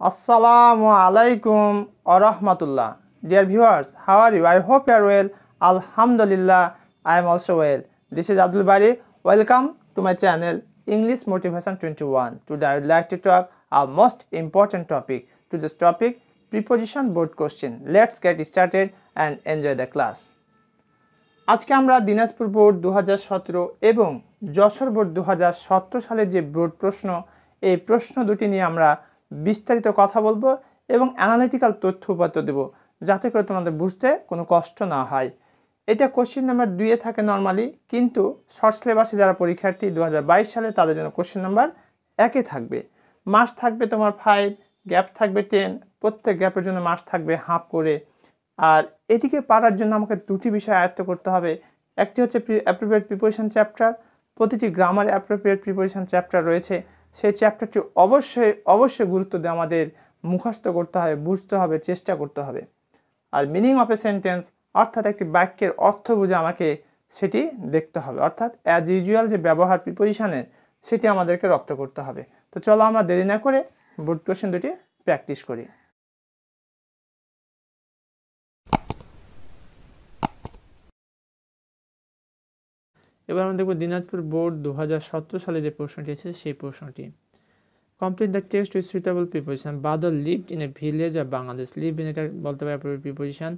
Assalamu alaikum wa rahmatullah. Dear viewers, how are you? I hope you are well. Alhamdulillah, I am also well. This is Abdul Bari. Welcome to my channel English Motivation 21. Today I would like to talk a most important topic. To this topic, preposition board question. Let's get started and enjoy the class. আজকে আমরা Dinajpur board 2017 এবং Jessore board 2017 সালে যে board প্রশ্ন এই প্রশ্ন দুটি নিয়ে আমরা বিস্তারিত কথা বলবো এবং অ্যানালিটিক্যাল তথ্য উপাত্ত দেব যাতে করে তোমাদের বুঝতে কোনো কষ্ট না হয়। এটা কোশ্চেন নাম্বার 2 এ থাকে নরমালি, কিন্তু শর্ট সিলেবাসে যারা পরীক্ষার্থী 2022 সালে তাদের জন্য কোশ্চেন নাম্বার 1 এ থাকবে। মার্কস থাকবে তোমার 5, গ্যাপ থাকবে 10, প্রত্যেক গ্যাপের জন্য মার্কস থাকবে হাফ করে। আর এটিকে পারার জন্য আমাকে দুটি বিষয় আয়ত্ত করতে হবে। একটি হচ্ছে অ্যাপ্রোপ্রিয়েট প্রিপোজিশন চ্যাপ্টার, প্রতিটি গ্রামারে অ্যাপ্রোপ্রিয়েট প্রিপোজিশন চ্যাপ্টার রয়েছে, সেই চ্যাপ্টারটি অবশ্যই গুরুত্ব দিয়ে আমাদের মুখস্থ করতে হবে, বুঝতে হবে, চেষ্টা করতে হবে। আর মিনিং অফ এ সেন্টেন্স অর্থাৎ একটি বাক্যের অর্থ বুঝে আমাকে সেটি দেখতে হবে, অর্থাৎ অ্যাজ ইউজুয়াল যে ব্যবহার প্রিপোজিশনের সেটি আমাদেরকে রপ্ত করতে হবে। তো চলো আমরা দেরি না করে বোর্ড কোশ্চেন দুটি প্র্যাকটিস করি। এবার আমরা দেখব দিনাজপুর বোর্ড 2017 সালে যে প্রশ্নটি আছে সেই প্রশ্নটি। Complete the text with suitable preposition. Badal lived in a village of Bangladesh. Live in এটা বলতে পারে preposition.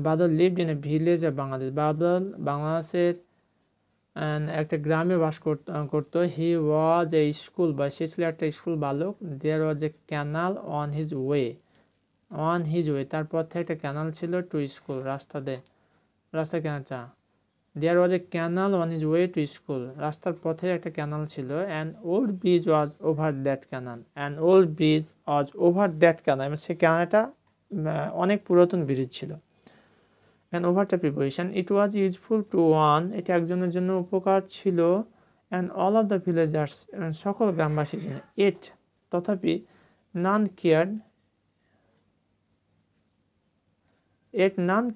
Badal lived in a village of Bangladesh. Badal বাংলাদেশের একটা গ্রামে বাস করতো। হি ওয়াজ এ স্কুল বা সে ছিল একটা স্কুল বালক। দেয়ার ওয়াজ এ ক্যানাল অন হিজ ওয়ে। তার পথে একটা ক্যানাল ছিল টু স্কুল, রাস্তা ক্যানালটা। There was a canal on his way to school. রাস্তার পথে একটা ক্যানাল ছিল। An old bridge was over that canal. সেই ক্যানালটা অনেক পুরাতন ব্রিজ ছিল। And over the preposition, it was useful to one. এটা একজনের জন্য উপকার ছিল। And all of the villagers, সকল গ্রামবাসীর জন্য। It, তথাপি, none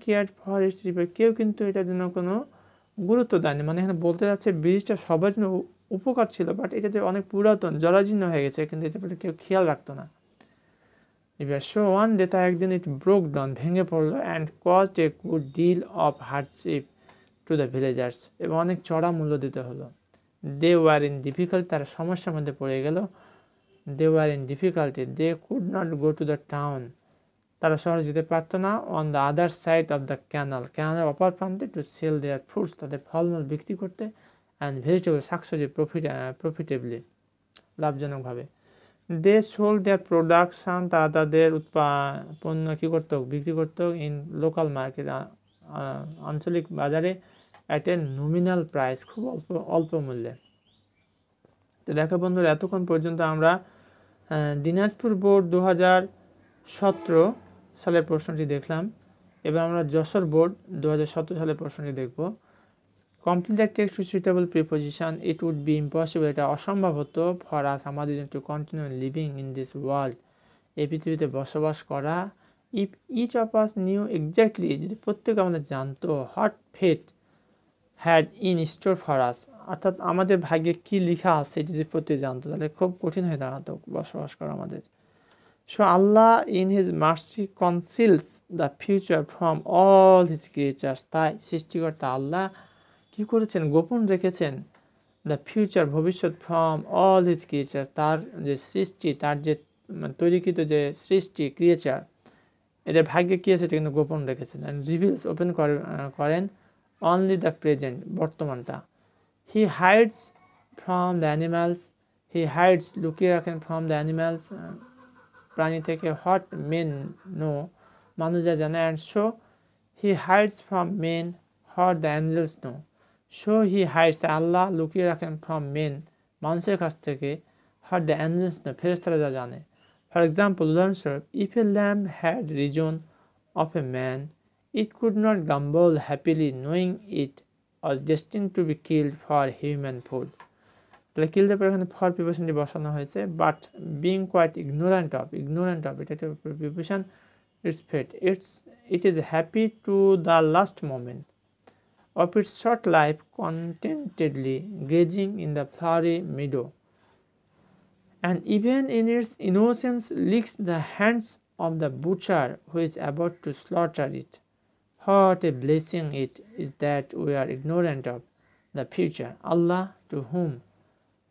cared for its repair. কেউ কিন্তু এটার জন্য কোনো গুরুত্ব দেয়নি। মানে এখানে বলতে যাচ্ছে ব্রিজটা সবার জন্য উপকার ছিল, বাট এটা যে অনেক পুরাতন জরাজীর্ণ হয়ে গেছে, কিন্তু এটা কেউ খেয়াল রাখতো না। এবার সো ওয়ান ডে, তা একদিন ইট ব্রোক ডাউন, ভেঙে পড়লো। And caused a good deal of hardship to the villagers, এবং অনেক চড়া মূল্য দিতে হলো। দে ওয়ার ইন ডিফিকাল্টি, তারা সমস্যার মধ্যে পড়ে গেল। They were in difficulty, they could not go to the town, তারা শহরে যেতে পারতো না। On the other side of the ক্যানালের অপর প্রান্তে টু সেল দেয়ার ফ্রুটস, তাদের ফলমূল বিক্রি করতে। অ্যান্ড ভেজিটেবল, শাকসবজি প্রফিটেবলি, লাভজনকভাবে। দে সোল্ড দেয়ার প্রোডাকশান, তারা তাদের পণ্য কী করতো, বিক্রি করতো। ইন লোকাল মার্কেট, আঞ্চলিক বাজারে। অ্যাট এ নমিনাল প্রাইস, খুব অল্প মূল্যে। তো দেখো বন্ধুরা, এতক্ষণ পর্যন্ত আমরা দিনাজপুর বোর্ড 2017 সালের প্রশ্নটি দেখলাম। এবার আমরা যশোর বোর্ড 2017 সালের প্রশ্নটি দেখব। Complete the text with suitable preposition. It would be impossible, এটা অসম্ভব হতো। ফর আস, আমাদের জন্য, to continue living in this world, এই পৃথিবীতে বসবাস করা। If each of us knew exactly, যদি প্রত্যেকে আমাদের জানতো, what fate had in store for us, অর্থাৎ আমাদের ভাগ্যে কী লেখা আছে এটি যদি প্রত্যেকে জানতো, তাহলে খুব কঠিন হয়ে দাঁড়াতো বসবাস করা আমাদের। So Allah in his mercy conceals the future from all his creatures. তাই সৃষ্টিকর্তা আল্লাহ কি করেছেন, গোপন রেখেছেন, দ্য ফিউচার, ভবিষ্যৎ, ফ্রম অল হিজ ক্রিয়েচার, তার যে সৃষ্টি, তার যে তৈরিকৃত যে সৃষ্টি ক্রিয়েচার, এদের ভাগ্যে কী আছে এটা কিন্তু গোপন রেখেছেন। অ্যান্ড রিভিলস, ওপেন করেন অনলি দ্য প্রেজেন্ট, বর্তমানটা। He hides from the animals, লুকিয়ে রাখেন ফ্রম দ্য অ্যানিমালস, প্রাণী থেকে। হোয়াট মেন নো, মানুষ যা জানে। And so he hides from men what the angels know, so he hides, Allah লুকিয়ে রাখেন ফ্রম মেন, মানুষের কাছ থেকে। হোয়াট দ্য অ্যাঞ্জেলস নো, ফেরেশতারা যা জানে। ফর এক্সাম্পল, উদাহরণস্বরূপ, if a lamb had reason of a man, it could not gamble happily knowing it was destined to be killed for human food. তাহলে কিলদের পরে এখানে ফর প্রিপোজিশনটি বসানো হয়েছে। But being quite ignorant of, এটা একটা preposition. Its fate, it is happy to the last moment of its short life, contentedly grazing in the flowery meadow. and even in its innocence licks the hands of the butcher who is about to slaughter it. What a blessing it is that we are ignorant of the future. Allah, to whom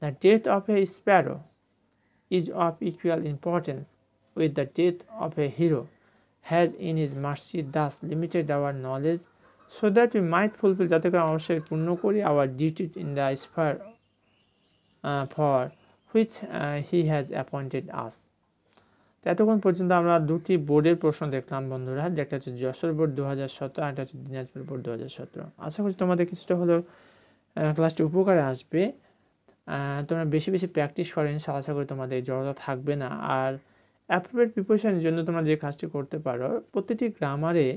the death of a sparrow is of equal importance with the death of a hero, has in his mercy thus limited our knowledge so that we might fulfill যাতে করে অবশ্যই পূর্ণ করি our duty in the sphere for which he has appointed us. এতক্ষণ পর্যন্ত আমরা দুটি বোর্ডের প্রশ্ন দেখলাম বন্ধুরা, যেটা হচ্ছে যশোর বোর্ড 2017 আর একটা হচ্ছে দিনাজপুর বোর্ড 2017। আশা করছি তোমাদের কিছুটা হলেও ক্লাসটি উপকারে আসবে। তোমরা বেশি বেশি প্র্যাকটিস করে ইনশাআল্লাহ আশা করি তোমাদের জড়তা থাকবে না। আর অ্যাপ্রোপ্রিয়েট প্রিপোজিশনের জন্য তোমরা যে কাজটি করতে পারো, প্রতিটি গ্রামারে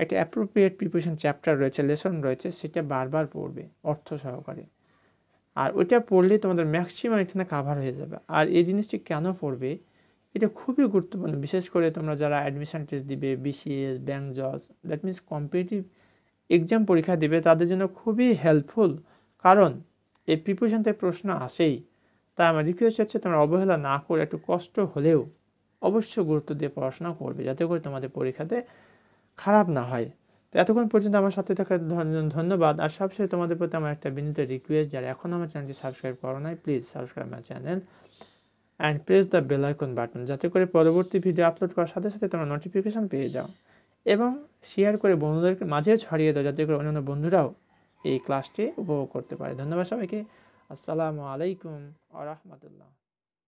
একটা অ্যাপ্রোপ্রিয়েট প্রিপোজিশন চ্যাপ্টার রয়েছে, লেসন রয়েছে, সেটা বারবার পড়বে অর্থ সহকারে। আর ওইটা পড়লে তোমাদের ম্যাক্সিমাম এখানে কাভার হয়ে যাবে। আর এই জিনিসটি কেন পড়বে, এটা খুবই গুরুত্বপূর্ণ, বিশেষ করে তোমরা যারা অ্যাডমিশন টেস্ট দিবে, বিসিএস, ব্যাংক জজ, দ্যাট মিনস কম্পিটিটিভ এক্সাম পরীক্ষা দিবে, তাদের জন্য খুবই হেল্পফুল। কারণ এই প্রিপোজিশনতে প্রশ্ন আসেই। তাই আমার রিকোয়েস্ট হচ্ছে তোমরা অবহেলা না করে একটু কষ্ট হলেও অবশ্যই গুরুত্ব দিয়ে পড়াশোনা করবে, যাতে করে তোমাদের পরীক্ষাতে খারাপ না হয়। তো এতক্ষণ পর্যন্ত আমার সাথে থাকার ধন্যবাদ। আর সবশেষে তোমাদের প্রতি আমার একটা বিনীত রিকোয়েস্ট, যারা এখনও আমার চ্যানেলটি সাবস্ক্রাইব করো নাই, please subscribe my channel and press the bell icon button, যাতে করে পরবর্তী ভিডিও আপলোড করার সাথে সাথে তোমরা নোটিফিকেশন পেয়ে যাও। এবং শেয়ার করে বন্ধুদেরকে মাঝেও ছড়িয়ে দাও, যাতে করে অন্যান্য বন্ধুরাও এই ক্লাসটি উপভোগ করতে পারে। ধন্যবাদ সবাইকে। আসসালামু আলাইকুম ওয়া রাহমাতুল্লাহ।